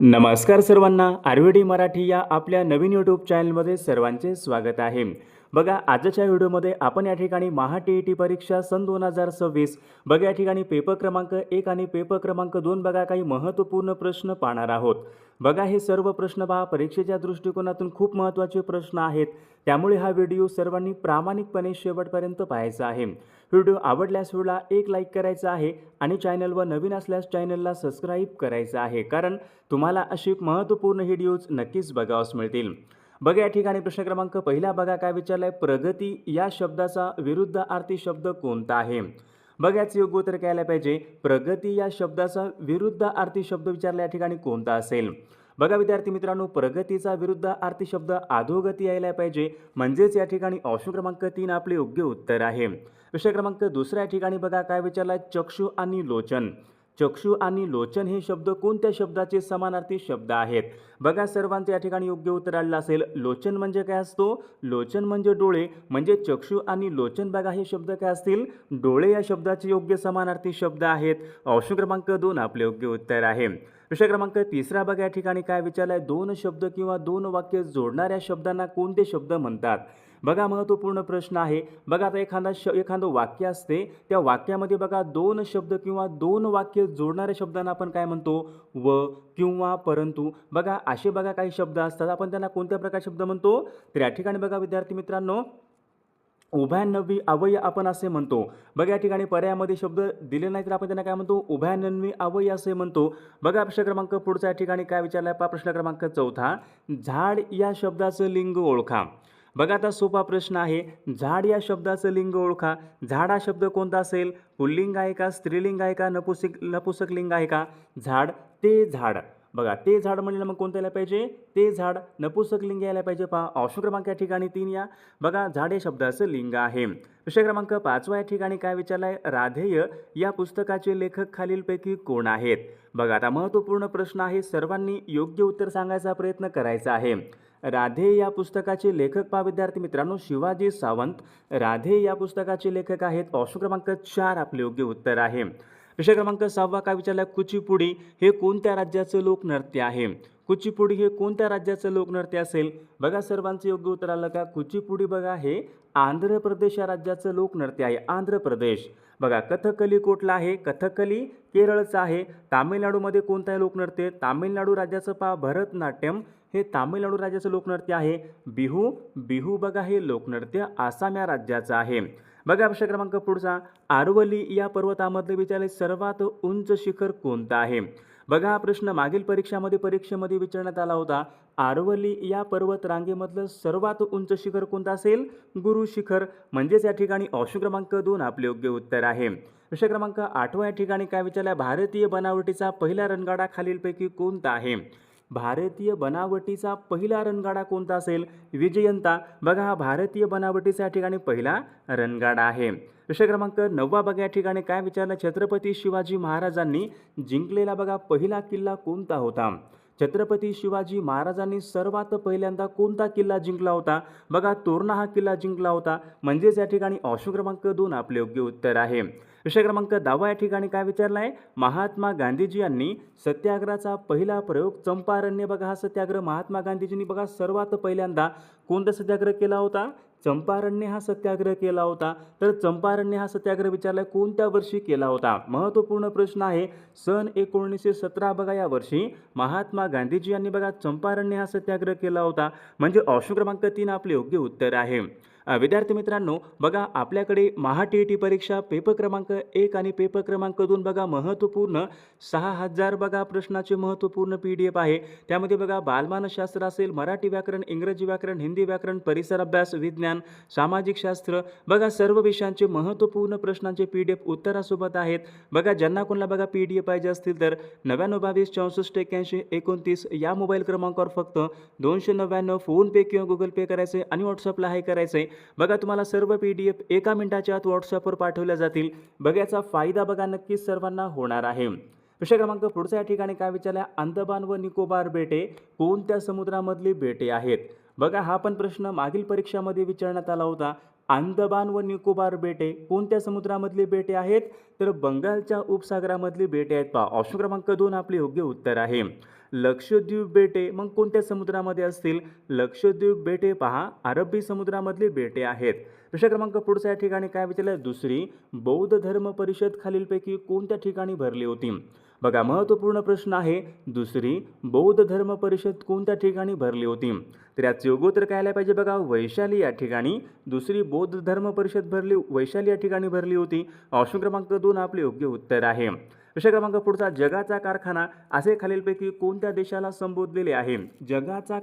नमस्कार सर्वांना, आयुर्वेदिक मराठी या आपल्या नवीन यूट्यूब चॅनलमध्ये सर्वांचे स्वागत आहे. बघा, आजच्या व्हिडिओमध्ये आपण या ठिकाणी महा-टी-ई-टी परीक्षा सन 2026 बघा या ठिकाणी पेपर क्रमांक 1 आणि पेपर क्रमांक 2 बघा काही महत्त्वपूर्ण प्रश्न पाहणार आहोत. बघा, हे सर्व प्रश्न पहा परीक्षेच्या दृष्टिकोनातून खूप महत्त्वाचे प्रश्न आहेत. त्यामुळे हा व्हिडिओ सर्वांनी प्रामाणिकपणे शेवटपर्यंत पाहायचा आहे. व्हिडिओ आवडल्यास व्हिडिओला एक लाईक करायचा आहे आणि चॅनलवर नवीन असल्यास चॅनलला सबस्क्राईब करायचं आहे, कारण तुम्हाला अशी महत्त्वपूर्ण व्हिडिओज नक्कीच बघावयास मिळतील. बघा, या ठिकाणी प्रश्न क्रमांक पहिला बघा काय विचारलाय, प्रगती या शब्दाचा विरुद्धार्थी शब्द कोणता आहे. बघा, याचे योग्य उत्तर काय आले पाहिजे. प्रगती या शब्दाचा विरुद्धार्थी शब्द विचारला या ठिकाणी कोणता असेल. बघा विद्यार्थी मित्रांनो, प्रगतीचा विरुद्धार्थी शब्द अधोगती यायला पाहिजे, म्हणजेच या ठिकाणी ऑप्शन क्रमांक 3 आपले योग्य उत्तर आहे. प्रश्न क्रमांक दुसऱ्या ठिकाणी बघा काय विचारलाय, चक्षु आणि लोचन. चक्षु आणि लोचन हे शब्द कोणत्या शब्दाचे समानार्थी शब्द आहेत. बघा, सर्वांचे या ठिकाणी योग्य उत्तर आलेलं असेल. लोचन म्हणजे काय असतो, लोचन म्हणजे डोळे, म्हणजे चक्षु आणि लोचन बघा हे शब्द काय असतील, डोळे या शब्दाचे योग्य समानार्थी शब्द आहेत. ऑप्शन क्रमांक 2 आपले योग्य उत्तर आहे. प्रश्न क्रमांक तिसरा बघा या ठिकाणी काय विचारलाय, दोन शब्द किंवा दोन वाक्य जोडणाऱ्या शब्दांना कोणते शब्द म्हणतात. बघा, महत्त्वपूर्ण प्रश्न आहे. बघा, आता एखादं वाक्य असते, त्या वाक्यामध्ये बघा दोन शब्द किंवा दोन वाक्य जोडणाऱ्या शब्दांना आपण काय म्हणतो, व किंवा परंतु. बघा, असे बघा काही शब्द असतात, आपण त्यांना कोणत्या प्रकारचे शब्द म्हणतो. तर या ठिकाणी बघा विद्यार्थी मित्रांनो, उभयान्वयी अवयय आपण असे म्हणतो. बघा, या ठिकाणी पर्यायामध्ये शब्द दिले नाही तर आपण त्यांना काय म्हणतो, उभयान्वयी अवयय असे म्हणतो. बघा, प्रश्न क्रमांक पुढचा या ठिकाणी काय विचारलाय पहा, प्रश्न क्रमांक चौथा, झाड या शब्दाचं लिंग ओळखा. बघा, आता सोपा प्रश्न आहे. झाड या शब्दाचं लिंग ओळखा. झाड हा शब्द कोणता असेल, पुल्लिंग आहे का, स्त्रीलिंग आहे का, नपुंसक लिंग आहे का. झाड, ते झाड. बघा, ते झाड म्हणलं मग कोणतं यायला पाहिजे, ते झाड. नपुंसक लिंग यायला पाहिजे पहा. ऑप्शन क्रमांक या ठिकाणी 3 या. बघा, झाड या शब्दाचं लिंग आहे. प्रश्न क्रमांक 5 या ठिकाणी काय विचारलाय, राधेय या पुस्तकाचे लेखक खालीलपैकी कोण आहेत. बघा, आता महत्त्वपूर्ण प्रश्न आहे, सर्वांनी योग्य उत्तर सांगायचा प्रयत्न करायचा आहे. राधे या पुस्तकाचे लेखक पहा विद्यार्थी मित्रांनो, शिवाजी सावंत. राधे या पुस्तकाचे लेखक आहेत. ऑप्शन क्रमांक 4 आपले योग्य उत्तर आहे. प्रश्न क्रमांक 6 काय विचारला, कुचिपुडी हे कोणत्या राज्याचं लोकनृत्य आहे. कुचिपुडी हे कोणत्या राज्याचं लोकनृत्य असेल. बघा, सर्वांचं योग्य उत्तर आलं का. कुचिपुडी बघा हे आंध्र प्रदेश या राज्याचं लोकनृत्य आहे. आंध्र प्रदेश. बघा, कथकली कुठला आहे, कथकली केरळचं आहे. तामिळनाडूमध्ये कोणतं आहे लोकनृत्य, तामिळनाडू राज्याचं पहा भरतनाट्यम हे तामिळनाडू राज्याचं लोकनृत्य आहे. बिहू बघा हे लोकनृत्य आसाम या राज्याचं आहे. बघा, प्रश्न क्रमांक पुढचा, आरवली या पर्वतामधले विचारले सर्वात उंच शिखर कोणतं आहे. बघा, हा प्रश्न मागील परीक्षेमध्ये विचारण्यात आला होता. आरवली या पर्वत रांगेमधलं सर्वात उंच शिखर कोणतं असेल, गुरु शिखर. म्हणजेच या ठिकाणी ऑप्शन क्रमांक 2 आपले योग्य उत्तर आहे. प्रश्न क्रमांक 8 या ठिकाणी काय विचारलं, भारतीय बनावटीचा पहिला रणगाडा खालीलपैकी कोणता आहे. भारतीय बनावटीचा पहिला रणगाडा कोणता असेल, विजयंता. बघा, हा भारतीय बनावटीचा या ठिकाणी पहिला रणगाडा आहे. प्रश्न क्रमांक 9 बघा या ठिकाणी काय विचारलं, छत्रपती शिवाजी महाराजांनी जिंकलेला बघा पहिला किल्ला कोणता होता. छत्रपती शिवाजी महाराजांनी सर्वात पहिल्यांदा कोणता किल्ला जिंकला होता. बघा, तोरणा हा किल्ला जिंकला होता. म्हणजेच या ठिकाणी ऑप्शन क्रमांक 2 आपले योग्य उत्तर आहे. प्रश्न क्रमांक 10 या ठिकाणी काय विचारला आहे, महात्मा गांधीजी यांनी सत्याग्रहाचा पहिला प्रयोग चंपारण्य. बघा, हा सत्याग्रह महात्मा गांधीजींनी बघा सर्वात पहिल्यांदा कोणता सत्याग्रह केला होता, चंपारण्य हा सत्याग्रह केला होता. तर चंपारण्य हा सत्याग्रह विचारला कोणत्या वर्षी केला होता. महत्त्वपूर्ण प्रश्न आहे. सन 1917 बघा या वर्षी महात्मा गांधीजी यांनी बघा चंपारण्य हा सत्याग्रह केला होता. म्हणजे ऑप्शन क्रमांक 3 आपले योग्य उत्तर आहे. विद्यार्थी मित्रांनो, बघा आपल्याकडे महा-टी-ई-टी परीक्षा पेपर क्रमांक 1 आणि पेपर क्रमांक 2 बघा महत्त्वपूर्ण 6000 बघा प्रश्नाचे महत्त्वपूर्ण PDF आहे. त्यामध्ये बघा बालमानसशास्त्र असेल, मराठी व्याकरण, इंग्रजी व्याकरण, हिंदी व्याकरण, परिसर अभ्यास, विज्ञान, सामाजिक शास्त्र बघा सर्व विषयांचे महत्त्वपूर्ण प्रश्नांचे PDF उत्तरासोबत आहेत. बघा, ज्यांना कोणाला बघा PDF पाहिजे असतील तर 9922 64 81 29 या मोबाईल क्रमांकावर फक्त 299 फोनपे किंवा गुगल पे करायचे आणि व्हॉट्सअपला हाय करायचे. बघा, तुम्हाला सर्व PDF 1 मिनिटाच्या आत व्हॉट्सअपवर पाठवल्या जातील. बघा, याचा फायदा बघा नक्कीच सर्वांना होणार आहे. प्रश्न क्रमांक पुढच्या या ठिकाणी काय विचारला, अंदमान व निकोबार बेटे कोणत्या समुद्रामधली बेटे आहेत. बघा, हा पण प्रश्न मागील परीक्षामध्ये विचारण्यात आला होता. अंदमान व निकोबार बेटे कोणत्या समुद्रामधली बेटे आहेत? तर बंगालच्या उपसागरामधली बेटे आहेत पहा. ऑप्शन क्रमांक 2 आपले योग्य उत्तर आहे. लक्षद्वीप बेटे मग कोणत्या समुद्रामध्ये असतील? लक्षद्वीप बेटे पहा अरबी समुद्रामधली बेटे आहेत. प्रश्न क्रमांक पुढचा या ठिकाणी काय विचारलं? दुसरी बौद्ध धर्म परिषद खालीलपैकी कोणत्या ठिकाणी भरली होती? बघा महत्त्वपूर्ण प्रश्न आहे. दुसरी बौद्ध धर्म परिषद कोणत्या ठिकाणी भरली होती? तर याचं योग्य उत्तर काय आलं पाहिजे? बघा वैशाली या ठिकाणी दुसरी बौद्ध धर्म परिषद वैशाली या ठिकाणी भरली होती. ऑप्शन क्रमांक 2 आपले योग्य उत्तर आहे. प्रश्न क्रमांक पुढचा जगाचा कारखाना असे खालीलपैकी कोणत्या देशाला संबोधलेले आहे? जगाचा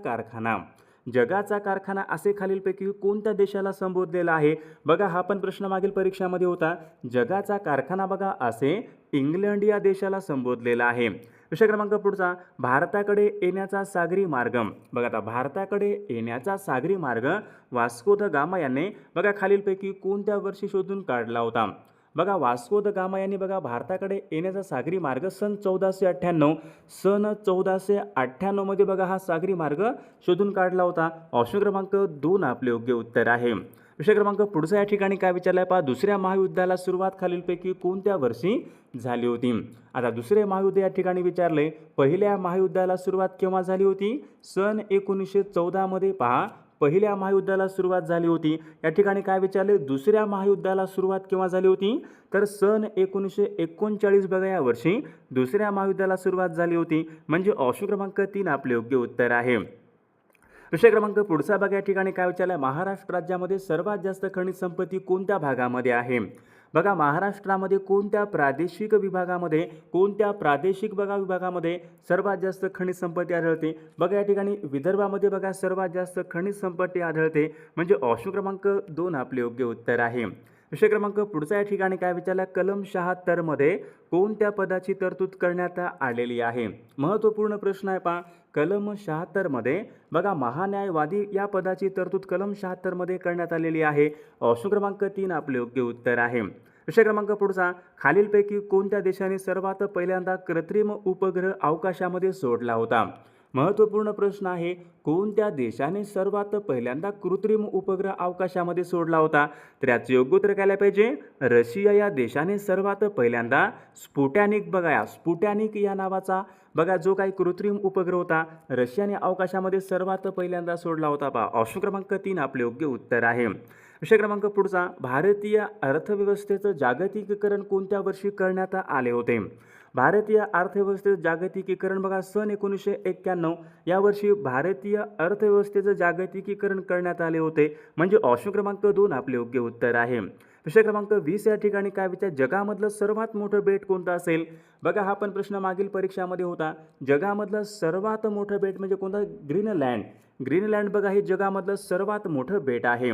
कारखाना असे खालीलपैकी कोणत्या देशाला संबोधलेला आहे? बघा हा पण प्रश्न मागील परीक्षामध्ये होता. जगाचा कारखाना बघा असे इंग्लंड या देशाला संबोधलेला आहे. प्रश्न क्रमांक पुढचा भारताकडे येण्याचा सागरी मार्ग. बघा आता भारताकडे येण्याचा सागरी मार्ग वास्को द गामा याने बघा खालीलपैकी कोणत्या वर्षी शोधून काढला होता? बघा वास्को द गामा यांनी बघा भारताकडे येण्याचा सागरी मार्ग सन 1498 मध्ये बघा हा सागरी मार्ग शोधून काढला होता. ऑप्शन क्रमांक 2 आपले योग्य उत्तर आहे. विषय क्रमांक पुढचा या ठिकाणी काय विचारलाय पहा. दुसऱ्या महायुद्धाला सुरुवात खालीलपैकी कोणत्या वर्षी झाली होती? आता दुसरे महायुद्ध या ठिकाणी विचारले. पहिल्या महायुद्धाला सुरुवात केव्हा झाली होती? सन 1914 मध्ये पहा पहिल्या महायुद्धाला सुरुवात झाली होती. या ठिकाणी काय विचारले? दुसऱ्या महायुद्धाला सुरुवात केव्हा झाली होती? तर सन 1939 बघा या वर्षी दुसऱ्या महायुद्धाला सुरुवात झाली होती. म्हणजे ऑप्शन क्रमांक 3 आपले योग्य उत्तर आहे. विषय क्रमांक पुढचा बघा या ठिकाणी काय विचारलाय. महाराष्ट्र राज्यामध्ये सर्वात जास्त खनिज संपत्ती कोणत्या भागामध्ये आहे? बघा महाराष्ट्रामध्ये कोणत्या प्रादेशिक विभागामध्ये सर्वात जास्त खनिज संपत्ती आढळते? बघा या ठिकाणी विदर्भामध्ये बघा सर्वात जास्त खनिज संपत्ती आढळते. म्हणजे ऑप्शन क्रमांक 2 आपले योग्य उत्तर आहे. विषय क्रमांक पुढचा या ठिकाणी काय विचारला. कलम 76 मध्ये कोणत्या पदाची तरतूद करण्यात आलेली आहे? महत्त्वपूर्ण प्रश्न आहे पहा. कलम 76 मध्ये बघा महान्यायवादी या पदाची तरतूद कलम 76 मध्ये करण्यात आलेली आहे. ऑप्शन क्रमांक 3 आपले योग्य उत्तर आहे. विषय क्रमांक पुढचा खालीलपैकी कोणत्या देशाने सर्वात पहिल्यांदा कृत्रिम उपग्रह अवकाशामध्ये सोडला होता? महत्त्वपूर्ण प्रश्न आहे. कोणत्या देशाने सर्वात पहिल्यांदा कृत्रिम उपग्रह अवकाशामध्ये सोडला होता? तर याचे योग्य उत्तर काय पाहिजे? रशिया या देशाने सर्वात पहिल्यांदा स्पुटॅनिक या नावाचा बघा जो काही कृत्रिम उपग्रह होता रशियाने अवकाशामध्ये सर्वात पहिल्यांदा सोडला होता पहा. ऑप्शन क्रमांक 3 आपले योग्य उत्तर आहे. विषय क्रमांक पुढचा भारतीय अर्थव्यवस्थेचं जागतिकीकरण कोणत्या वर्षी करण्यात आले होते? भारतीय अर्थव्यवस्थेचं जागतिकीकरण बघा सन 1991 या वर्षी भारतीय अर्थव्यवस्थेचं जागतिकीकरण करण्यात आले होते. म्हणजे ऑप्शन क्रमांक 2 आपले योग्य उत्तर आहे. विषय क्रमांक 20 या ठिकाणी काय विचार. जगामधलं सर्वात मोठं बेट कोणतं असेल? बघा हा पण प्रश्न मागील परीक्षामध्ये होता. जगामधलं सर्वात मोठं बेट म्हणजे कोणतं? ग्रीनलँड बघा हे जगामधलं सर्वात मोठं बेट आहे.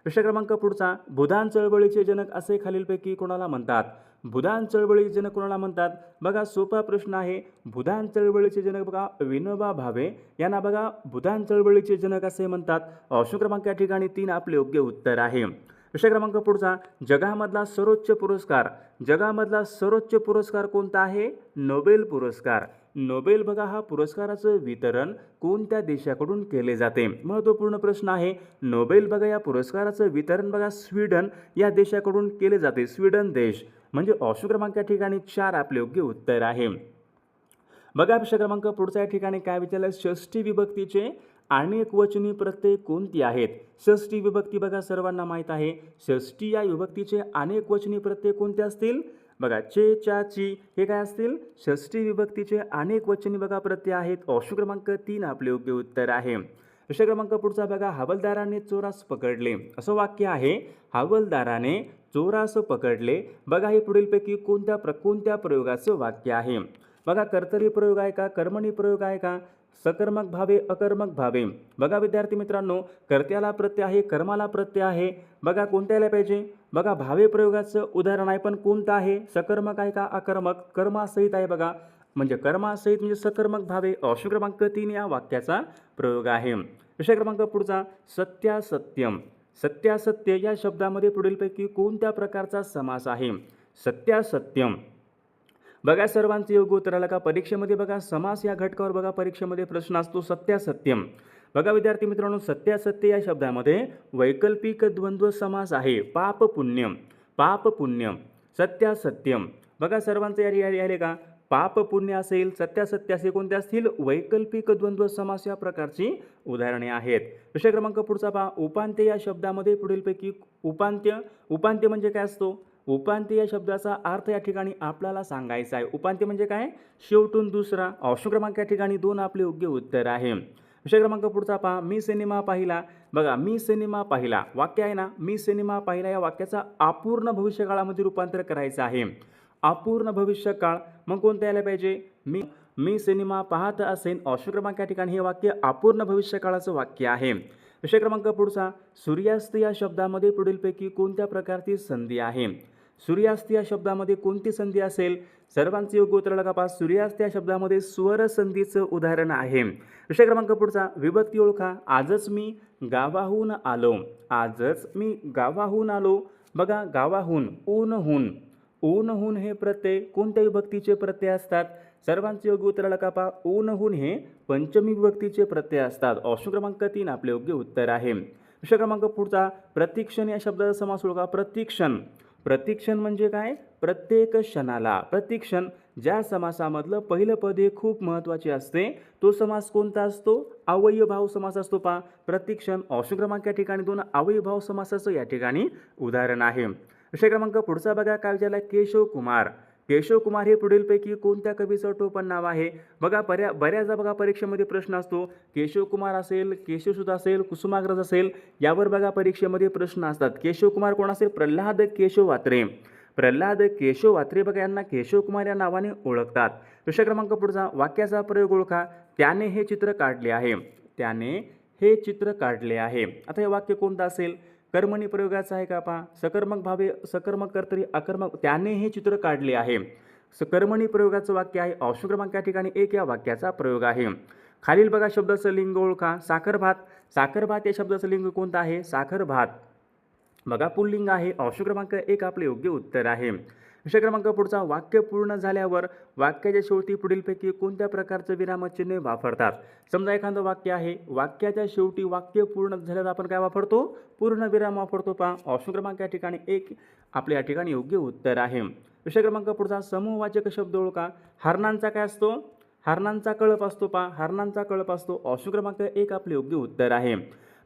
विषय क्रमांक पुढचा भूदान चळवळीचे जनक असे खालीलपैकी कोणाला म्हणतात? भूदान चळवळीचे जनक कोणाला म्हणतात? बघा सोपा प्रश्न आहे. भूदान चळवळीचे जनक बघा विनोबा भावे यांना बघा भूदान चळवळीचे जनक असे म्हणतात. ऑप्शन क्रमांक या ठिकाणी 3 आपले योग्य उत्तर आहे. विषय क्रमांक पुढचा जगामधला सर्वोच्च पुरस्कार कोणता आहे? नोबेल पुरस्कार. नोबेल बघा हा पुरस्काराचं वितरण कोणत्या देशाकडून केले जाते? महत्त्वपूर्ण प्रश्न आहे. नोबेल बघा या पुरस्काराचं वितरण बघा स्वीडन या देशाकडून केले जाते. स्वीडन देश. म्हणजे ऑप्शन क्रमांक या ठिकाणी 4 आपले योग्य उत्तर आहे. बघा विषय क्रमांक पुढचा या ठिकाणी काय विचारलं. षष्ठी विभक्तीचे अनेक वचनी प्रत्यय कोणती आहेत? षष्ठी विभक्ती बघा सर्वांना माहीत आहे. षष्ठी या विभक्तीचे अनेक वचनी प्रत्यय कोणते असतील? बघा चे, चा, ची हे काय असतील? षष्ठी विभक्तीचे अनेक वचनी बघा प्रत्यय आहेत. ऑप्शन क्रमांक 3 आपले योग्य उत्तर आहे. विषय क्रमांक पुढचा बघा हवालदाराने चोरास पकडले असं वाक्य आहे. हवालदाराने चोरास पकडले बघा हे पुढीलपैकी कोणत्या प्रयोगाचं वाक्य आहे? बघा कर्तरी प्रयोग आहे का? कर्मणी प्रयोग आहे का? सकर्मक भावे, अकर्मक भावे. बघा विद्यार्थी मित्रांनो कर्त्याला प्रत्यय आहे, कर्माला प्रत्यय आहे. बघा कोणत्या यायला पाहिजे? बघा भावे प्रयोगाचं उदाहरण आहे पण कोणतं आहे? सकर्मक आहे का अकर्मक? कर्मासहित आहे बघा. म्हणजे कर्मासहित म्हणजे सकर्मक भावे. ऑप्शन क्रमांक 3 या वाक्याचा प्रयोग आहे. विषय क्रमांक पुढचा सत्यासत्यम. सत्यासत्य या शब्दामध्ये पुढीलपैकी कोणत्या प्रकारचा समास आहे? सत्यासत्यम. बघा सर्वांचे योग्य उत्तर आलं का? परीक्षेमध्ये बघा समास या घटकावर बघा परीक्षेमध्ये प्रश्न असतो सत्यासत्यम. बघा विद्यार्थी मित्रांनो, सत्यासत्य या शब्दामध्ये वैकल्पिक द्वंद्व समास आहे. पाप पुण्यम, पाप पुण्यम, सत्यासत्यम. बघा सर्वांचे यारी आले का? पाप पुण्य असेल, सत्यासत्य असे कोणते असतील? वैकल्पिक द्वंद्व समास या प्रकारची उदाहरणे आहेत. विषय क्रमांक पुढचा पहा. उपांत्य या शब्दामध्ये पुढीलपैकी उपांत्य म्हणजे काय असतो? उपांत्य या शब्दाचा अर्थ या ठिकाणी आपल्याला सांगायचा आहे. उपांत्य म्हणजे काय? शेवटून दुसरा. ऑप्शन क्रमांक या ठिकाणी 2 आपले योग्य उत्तर आहे. विषय क्रमांक पुढचा पहा. मी सिनेमा पाहिला. बघा, मी सिनेमा पाहिला वाक्य आहे ना, मी सिनेमा पाहिला या वाक्याचा अपूर्ण भविष्यकाळामध्ये रूपांतर करायचं आहे. अपूर्ण भविष्यकाळ मग कोणतं यायला पाहिजे? मी सिनेमा पाहत असेन. ऑप्शन क्रमांक या ठिकाणी हे वाक्य अपूर्ण भविष्यकाळाचं वाक्य आहे. विषय क्रमांक पुढचा. सूर्यास्त या शब्दामध्ये पुढीलपैकी कोणत्या प्रकारची संधी आहे? सूर्यास्त या शब्दामध्ये कोणती संधी असेल? सर्वांचे योग्य उत्तर लगा पहा. सूर्यास्त या शब्दामध्ये स्वर संधीचं उदाहरण आहे. विषय क्रमांक पुढचा. विभक्ती ओळखा. आजच मी गावाहून आलो. आजच मी गावाहून आलो. बघा, गावाहून, ऊनहून, ऊनहून हे प्रत्यय कोणत्या विभक्तीचे प्रत्यय असतात? सर्वांचे योग्य उत्तर लगा पहा. ऊनहून हे पंचमी विभक्तीचे प्रत्यय असतात. ऑप्शन क्रमांक 3 आपले योग्य उत्तर आहे. विषय क्रमांक पुढचा. प्रतीक्षण या शब्दाचा समास ओळखा. प्रतीक्षण, प्रतीक्षण म्हणजे काय? प्रत्येक क्षणाला. प्रतीक्षण ज्या समासामधलं पहिलं पद हे खूप महत्त्वाचे असते तो समास कोणता असतो? अवयभाव समास असतो. पहा, प्रतीक्षण ऑप्शन क्रमांक या ठिकाणी 2 अवयभाव समासाचं या ठिकाणी उदाहरण आहे. विषय क्रमांक पुढचा बघा काय विचारला? केशव कुमार. केशव कुमार हे पुढीलपैकी कोणत्या कवीचं टोपण नाव आहे? बघा बऱ्याचदा बघा परीक्षेमध्ये प्रश्न असतो. केशव कुमार असेल, केशवसुत असेल, कुसुमाग्रज असेल, यावर बघा परीक्षेमध्ये प्रश्न असतात. केशव कुमार कोण असेल? प्रल्हाद केशव वात्रे. प्रल्हाद केशव वात्रे बघा यांना केशव कुमार या नावाने ओळखतात. विषय क्रमांक पुढचा. वाक्याचा प्रयोग ओळखा. त्याने हे चित्र काढले आहे. त्याने हे चित्र काढले आहे. आता हे वाक्य कोणतं असेल? कर्मणी प्रयोगाचं आहे का? पहा, सकर्मक भावे, सकर्मक कर्तरी, अकर्मक. त्याने हे चित्र काढले आहे. कर्मणी प्रयोगाचं वाक्य आहे. ऑप्शन क्रमांक या ठिकाणी 1 या वाक्याचा प्रयोग आहे. खालील बघा शब्दाचं लिंग ओळखा. साखर भात. साखर भात या शब्दाचं लिंग कोणतं आहे? साखर भात. बघा पुल्लिंग आहे. ऑप्शन क्रमांक 1 आपले योग्य उत्तर आहे. विषय क्रमांक पुढचा. वाक्य पूर्ण झाल्यावर वाक्याच्या शेवटी पुढीलपैकी कोणत्या प्रकारचं विरामचिन्ह वापरतात? समजा एखादं वाक्य आहे, वाक्याच्या शेवटी वाक्य पूर्ण झाल्यावर आपण काय वापरतो? पूर्ण विराम वापरतो. पहा, ऑप्शन क्रमांक या ठिकाणी 1 आपल्या या ठिकाणी योग्य उत्तर आहे. विषय क्रमांक पुढचा. समूहवाचक शब्द ओळखा. हरणांचा काय असतो? हरणांचा कळप असतो. पहा, हरणांचा कळप असतो. ऑप्शन क्रमांक 1 आपले योग्य उत्तर आहे.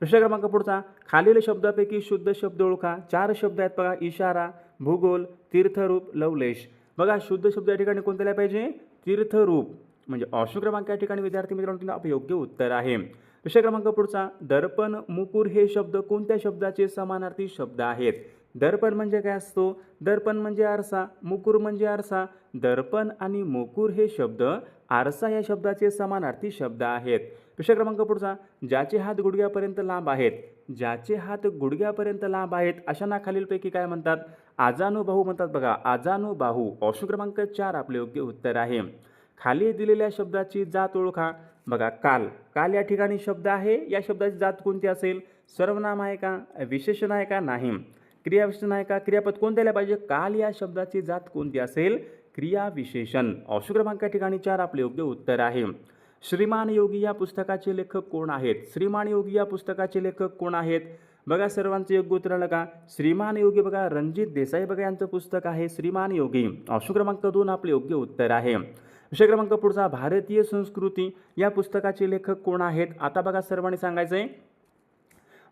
विषय क्रमांक पुढचा. खालील शब्दापैकी शुद्ध शब्द ओळखा. 4 शब्द आहेत बघा. इशारा, भूगोल, तीर्थरूप, लवलेश. बघा शुद्ध शब्द या ठिकाणी कोणत्याला पाहिजे? तीर्थरूप. म्हणजे ऑप्शन क्रमांक या ठिकाणी विद्यार्थी मित्रांनो आपले योग्य उत्तर आहे. विषय क्रमांक पुढचा. दर्पण, मुकुर हे शब्द कोणत्या शब्दाचे समानार्थी शब्द आहेत? दर्पण म्हणजे काय असतो? दर्पण म्हणजे आरसा, मुकुर म्हणजे आरसा. दर्पण आणि मुकुर हे शब्द आरसा या शब्दाचे समानार्थी शब्द आहेत. विषय क्रमांक पुढचा. ज्याचे हात गुडघ्यापर्यंत लांब आहेत. ज्याचे हात गुडघ्यापर्यंत लांब आहेत अशांना खालीलपैकी काय म्हणतात? आजानुबाहू म्हणतात. बघा, आजानुबाहू. ऑप्शन क्रमांक 4 आपले योग्य उत्तर आहे. खाली दिलेल्या शब्दाची जात ओळखा. बघा, काल. काल या ठिकाणी शब्द आहे. या शब्दाची जात कोणती असेल? सर्वनाम आहे का? विशेषण आहे का? नाही. क्रियाविशेषण आहे का? क्रियापद कोण द्यायला पाहिजे? काल या शब्दाची जात कोणती असेल? क्रियाविशेषण. ऑप्शन क्रमांक या ठिकाणी 4 आपले योग्य उत्तर आहे. श्रीमान योगी या पुस्तकाचे लेखक कोण आहेत? श्रीमान योगी या पुस्तकाचे लेखक कोण आहेत? बघा सर्वांचे योग्य उत्तर आलं का? श्रीमान योगी बघा रणजित देसाई बघा यांचं पुस्तक आहे श्रीमान योगी. ऑप्शन क्रमांक 2 आपले योग्य उत्तर आहे. विषय क्रमांक पुढचा. भारतीय संस्कृती या पुस्तकाचे लेखक कोण आहेत? आता बघा सर्वांनी सांगायचं आहे.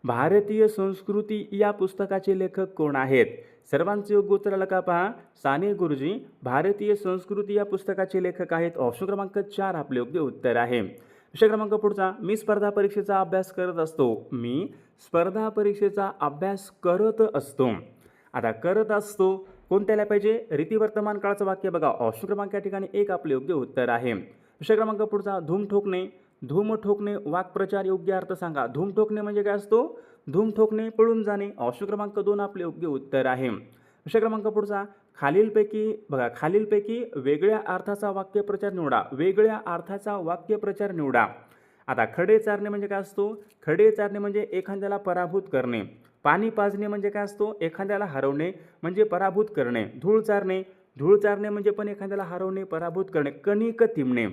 भारतीय संस्कृती या पुस्तकाचे लेखक कोण आहेत? सर्वांचे योग्य उत्तर आलं का? पहा, साने गुरुजी भारतीय संस्कृती या पुस्तकाचे लेखक आहेत. ऑप्शन क्रमांक 4 आपले योग्य उत्तर आहे. विषय क्रमांक पुढचा. मी स्पर्धा परीक्षेचा अभ्यास करत असतो. मी स्पर्धा परीक्षेचा अभ्यास करत असतो. आता करत असतो कोणत्याला पाहिजे? रीतिवर्तमान काळाचं वाक्य बघा. ऑप्शन क्रमांक या ठिकाणी 1 आपले योग्य उत्तर आहे. विषय क्रमांक पुढचा. धूम ठोकणे. धूम ठोकणे वाक्प्रचार योग्य अर्थ सांगा. धूम ठोकणे म्हणजे काय असतो? धूम ठोकणे, पळून जाणे. ऑप्शन क्रमांक 2 आपले योग्य उत्तर आहे. विषय क्रमांक पुढचा. खालीलपैकी वेगळ्या अर्थाचा वाक्यप्रचार निवडा. वेगळ्या अर्थाचा वाक्यप्रचार निवडा. आता खडे चारणे म्हणजे काय असतो? खडे चारणे म्हणजे एखाद्याला पराभूत करणे. पाणी पाजणे म्हणजे काय असतो? एखाद्याला हरवणे म्हणजे पराभूत करणे. धूळ चारणे. धूळ चारणे म्हणजे पण एखाद्याला हरवणे, पराभूत करणे. कणिक तिंबणे.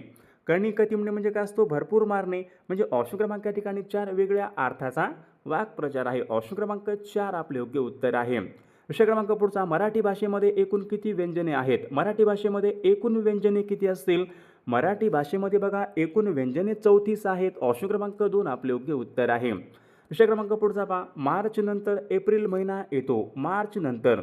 कणिकतिमणे म्हणजे काय असतो, भरपूर मारणे. म्हणजे ऑप्शन क्रमांक या ठिकाणी 4 वेगळ्या अर्थाचा वाक्प्रचार आहे. ऑप्शन क्रमांक 4 आपले योग्य उत्तर आहे. विषय क्रमांक पुढचा, मराठी भाषेमध्ये एकूण किती व्यंजने आहेत? मराठी भाषेमध्ये एकूण व्यंजने किती असतील? मराठी भाषेमध्ये बघा एकूण व्यंजने 34 आहेत. ऑप्शन क्रमांक 2 आपले योग्य उत्तर आहे. विषय क्रमांक पुढचा पहा, मार्च नंतर एप्रिल महिना येतो. मार्च नंतर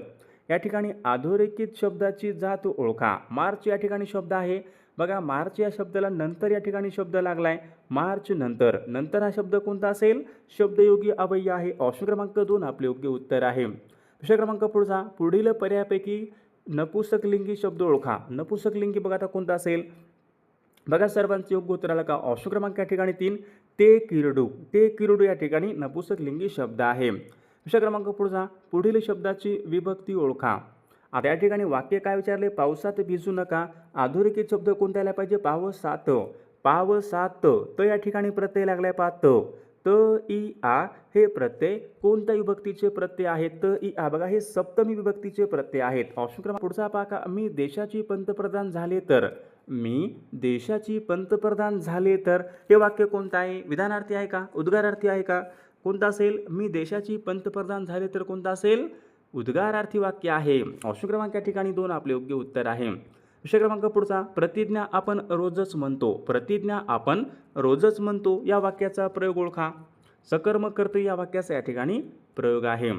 या ठिकाणी अधोरेखित शब्दाची जात ओळखा. मार्च या ठिकाणी शब्द आहे बघा, मार्च या शब्दाला नंतर या ठिकाणी शब्द लागलाय. मार्च नंतर, नंतर हा शब्द कोणता असेल? शब्दयोगी अव्यय आहे. ऑप्शन क्रमांक 2 आपले योग्य उत्तर आहे. विषय क्रमांक पुढचा, पुढील पर्यायापैकी नपुसकलिंगी शब्द ओळखा. नपुसकलिंगी बघा आता कोणता असेल? बघा सर्वांचे योग्य उत्तर आलं का? ऑप्शन क्रमांक या ठिकाणी 3, ते किरडू. ते किरडू या ठिकाणी नपुसकलिंगी शब्द आहे. विषय क्रमांक पुढचा, पुढील शब्दाची विभक्ती ओळखा. आता या ठिकाणी वाक्य काय विचारले? पावसात भिजू नका. अधोरेखित शब्द कोणता आला पाहिजे? पावसात. पावसात. त या ठिकाणी प्रत्यय लागलाय पहा, त इ आ हे प्रत्यय कोणत्या विभक्तीचे प्रत्यय आहेत? त इ आ बघा हे सप्तमी विभक्तीचे प्रत्यय आहेत. ऑप्शन क्रमांक पुढचा पहा का, मी देशाची पंतप्रधान झाले तर. मी देशाची पंतप्रधान झाले तर हे वाक्य कोणतं आहे? विधानार्थी आहे का? उद्गारार्थी आहे का? कोणता असेल? मी देशाची पंतप्रधान झाले तर कोणता असेल? उद्गारार्थी वाक्य आहे. ऑप्शन क्रमांक या ठिकाणी 2 आपले योग्य उत्तर आहे. विषय क्रमांक पुढचा, प्रतिज्ञा आपण रोजच म्हणतो. प्रतिज्ञा आपण रोजच म्हणतो या वाक्याचा प्रयोग ओळखा. सकर्मक कर्तृ या वाक्याचा या ठिकाणी प्रयोग आहे.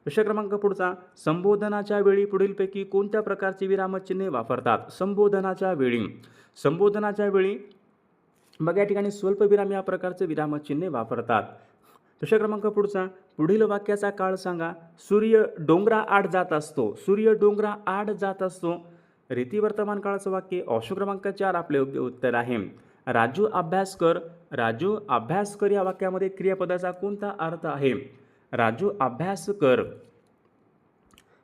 विषय क्रमांक पुढचा, संबोधनाच्या वेळी पुढीलपैकी कोणत्या प्रकारची विरामचिन्हे वापरतात? संबोधनाच्या वेळी, संबोधनाच्या वेळी बघा या ठिकाणी स्वल्पविराम या प्रकारचे विरामचिन्हे वापरतात. विषय क्रमांक पुढचा, पुढील वाक्याचा काळ सांगा. सूर्य डोंगराआड जात असतो. सूर्य डोंगराआड जात असतो. रीती वर्तमान काळाचं वाक्य. ऑप्शन क्रमांक 4 आपले योग्य उत्तर आहे. राजू अभ्यास कर. राजू अभ्यास कर या वाक्यामध्ये क्रियापदाचा कोणता अर्थ आहे? राजू अभ्यास कर.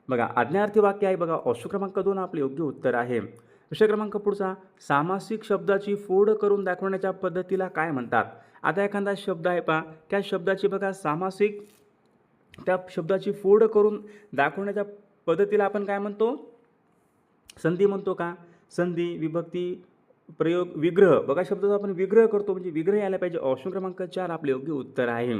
बघा आज्ञार्थी वाक्य आहे बघा. ऑप्शन क्रमांक 2 आपले योग्य उत्तर आहे. विषय क्रमांक पुढचा, सामासिक शब्दाची फोड करून दाखवण्याच्या पद्धतीला काय म्हणतात? आता एखादा शब्द आहे पहा, त्या शब्दाची बघा सामासिक, त्या शब्दाची फोड करून दाखवण्याच्या पद्धतीला आपण काय म्हणतो? संधी म्हणतो का? संधी, विभक्ती, प्रयोग, विग्रह. बघा शब्दाचा आपण विग्रह करतो म्हणजे विग्रह यायला पाहिजे. ऑप्शन क्रमांक 4 आपले योग्य उत्तर आहे.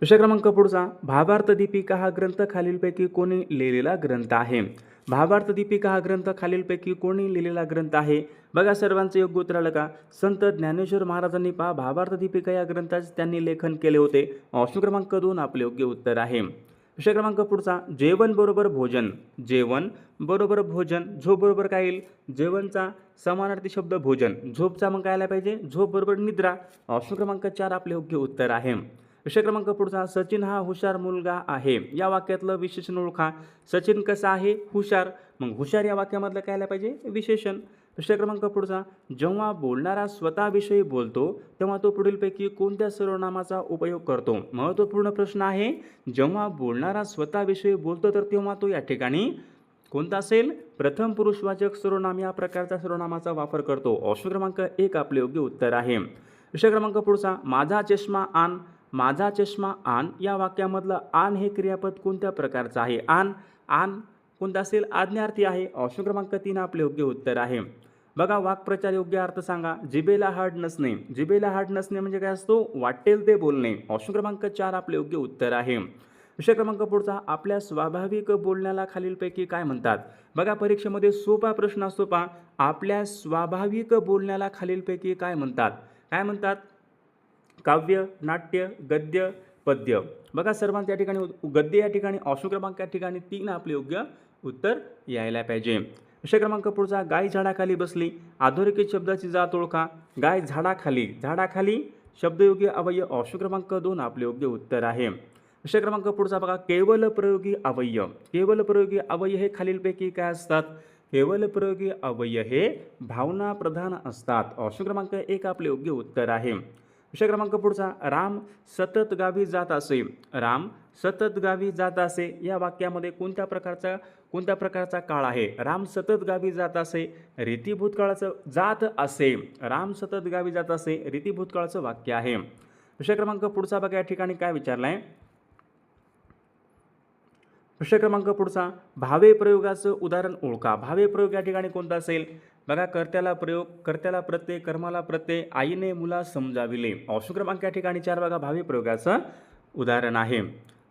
विषय क्रमांक पुढचा, भावार्थ दीपिका हा ग्रंथ खालीलपैकी कोणी लिहिलेला ग्रंथ आहे? भावार्थ दीपिका हा ग्रंथ खालीलपैकी कोणी लिहिलेला ग्रंथ आहे? बघा सर्वांचं योग्य उत्तर आलं का? संत ज्ञानेश्वर महाराजांनी पहा भावार्थ दीपिका या ग्रंथाचे त्यांनी लेखन केले होते. ऑप्शन क्रमांक 2 आपले योग्य उत्तर आहे. विषय क्रमांक पुढचा, जेवण बरोबर भोजन. जेवण बरोबर भोजन. झोप बरोबर काय येईल? जेवणचा समानार्थी शब्द भोजन. झोपचा मग काय आला पाहिजे? झोप बरोबर निद्रा. ऑप्शन क्रमांक 4 आपले योग्य उत्तर आहे. विषय क्रमांक पुढचा, सचिन हा हुशार मुलगा आहे या वाक्यातलं विशेषण ओळखा. सचिन कसा आहे? हुशार. मग हुशार या वाक्यामधलं काय आलं पाहिजे? विशेषण. विषय क्रमांक पुढचा, जेव्हा बोलणारा स्वतःविषयी बोलतो तेव्हा तो पुढीलपैकी कोणत्या सर्वनामाचा उपयोग करतो? महत्त्वपूर्ण प्रश्न आहे. जेव्हा बोलणारा स्वतःविषयी बोलतो तर तेव्हा तो या ठिकाणी कोणता असेल? प्रथम पुरुषवाचक सर्वनाम या प्रकारच्या सर्वनामाचा वापर करतो. ऑप्शन क्रमांक 1 आपले योग्य उत्तर आहे. विषय क्रमांक पुढचा, माझा चष्मा आण. माझा चष्मा आण या वाक्यामधलं आण हे क्रियापद कोणत्या प्रकारचं आहे? आण. आण कोणता असेल? आज्ञार्थी आहे. ऑप्शन क्रमांक 3 आपले योग्य उत्तर आहे. बघा वाक्प्रचार योग्य अर्थ सांगा. जिभेला हाड नसणे. जिभेला हाड नसणे म्हणजे काय असतो? वाटेल ते बोलणे. ऑप्शन क्रमांक 4 आपले योग्य उत्तर आहे. विषय क्रमांक पुढचा, आपल्या स्वाभाविक बोलण्याला खालीलपैकी काय म्हणतात? बघा परीक्षेमध्ये सोपा प्रश्न असतो पहा. आपल्या स्वाभाविक बोलण्याला खालीलपैकी काय म्हणतात? काय म्हणतात? काव्य, नाट्य, गद्य, पद्य. बघा सर्वांच्या ठिकाणी गद्य या ठिकाणी ऑप्शन क्रमांक या ठिकाणी 3 आपले योग्य उत्तर यायला पाहिजे. विषय क्रमांक पुढचा, गाय झाडाखाली बसली. अधोरेखित शब्दाची जात ओळखा. गाय झाडाखाली. झाडाखाली शब्दयोगी अव्यय. ऑप्शन क्रमांक 2 आपले योग्य उत्तर आहे. विषय क्रमांक पुढचा बघा, केवल प्रयोगी अव्यय. केवल प्रयोगी अव्यय हे खालीलपैकी काय असतात? केवल प्रयोगी अव्यय हे भावना प्रधान असतात. ऑप्शन क्रमांक 1 आपले योग्य उत्तर आहे. विषय क्रमांक पुढचा, राम सतत गावी जात असे. राम सतत गावी जात असे या वाक्यामध्ये कोणत्या प्रकारचा काळ आहे? राम सतत गावी जात असे. रीती भूतकाळाचं जात असे. राम सतत गावी जात असे रीती भूतकाळाचं वाक्य आहे. विषय क्रमांक पुढचा बघा या ठिकाणी काय विचारलाय? विषय क्रमांक पुढचा, भावे प्रयोगाचं उदाहरण ओळखा. भावे प्रयोग या ठिकाणी कोणता असेल? बघा कर्त्याला प्रयोग, कर्त्याला प्रत्यय, कर्माला प्रत्यय, आईने मुला समजाविले. ऑप्शन क्रमांक या ठिकाणी 4 बघा भावी प्रयोगाचं उदाहरण आहे.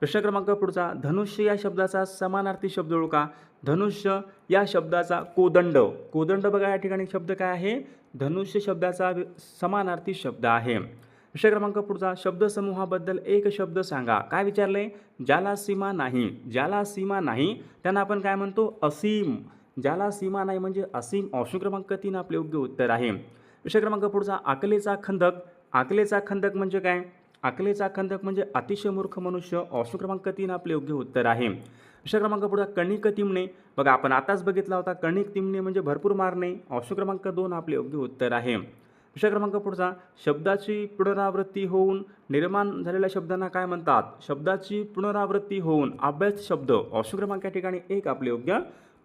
प्रश्न क्रमांक पुढचा, धनुष्य या शब्दाचा समानार्थी शब्द ओळखा. धनुष्य या शब्दाचा कोदंड, कोदंड बघा या ठिकाणी शब्द काय आहे, धनुष्य शब्दाचा समानार्थी शब्द आहे. विषय क्रमांक पुढचा, शब्दसमूहाबद्दल एक शब्द सांगा. काय विचारले, ज्याला सीमा नाही, ज्याला सीमा नाही त्यांना आपण काय म्हणतो, असीम. ज्याला सीमा नाही म्हणजे असीम. ऑप्शन क्रमांक 3 आपले योग्य उत्तर आहे. विषय क्रमांक पुढचा, अकलेचा खंदक. अकलेचा खंदक म्हणजे काय, अकलेचा खंदक म्हणजे अतिशय मूर्ख मनुष्य. ऑप्शन क्रमांक 3 आपले योग्य उत्तर आहे. विषय क्रमांक पुढचा, कणिक तिमणे. बघा आपण आताच बघितला होता, कणिक तिमणे म्हणजे भरपूर मारणे. ऑप्शन क्रमांक 2 आपले योग्य उत्तर आहे. विषय क्रमांक पुढचा, शब्दाची पुनरावृत्ती होऊन निर्माण झालेल्या शब्दांना काय म्हणतात. शब्दाची पुनरावृत्ती होऊन अभ्यास शब्द. ऑप्शन क्रमांक या ठिकाणी 1 आपले योग्य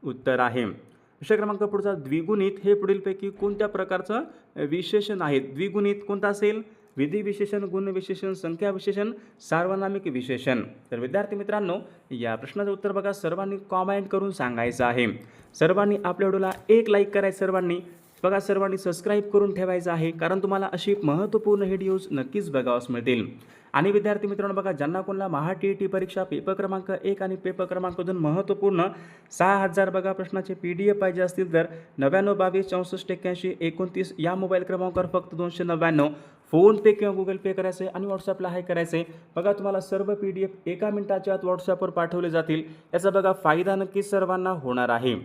उत्तर आहे. विषय क्रमांक पुढचा, द्विगुणित हे पुढीलपैकी कोणत्या प्रकारचं विशेषण आहे. द्विगुणित कोणता असेल, विधी विशेषण, गुण विशेषण, संख्या विशेषण, सार्वनामिक विशेषण. तर विद्यार्थी मित्रांनो, या प्रश्नाचं उत्तर बघा सर्वांनी कॉमेंट करून सांगायचं आहे. सर्वांनी आपल्या व्हिडिओला एक लाईक करायचं, सर्वांनी बघा, सर्वांनी सबस्क्राईब करून ठेवायचं आहे, कारण तुम्हाला अशी महत्त्वपूर्ण व्हिडिओज नक्कीच बघावयास मिळतील. आणि विद्यार्थी मित्रांनो बघा, ज्यांना कोणाला महा TET परीक्षा पेपर क्रमांक 1 आणि पेपर क्रमांक 2 महत्त्वपूर्ण 6000 बघा प्रश्नाचे PDF पाहिजे असतील तर 99 22 64 81 29 या मोबाईल क्रमांकावर फक्त 299 फोनपे किंवा गुगल पे करायचे आणि व्हॉट्सअपला हाय करायचे. बघा तुम्हाला सर्व PDF एका मिनिटाच्या आत व्हॉट्सअपवर पाठवले जातील. याचा बघा फायदा नक्कीच सर्वांना होणार आहे.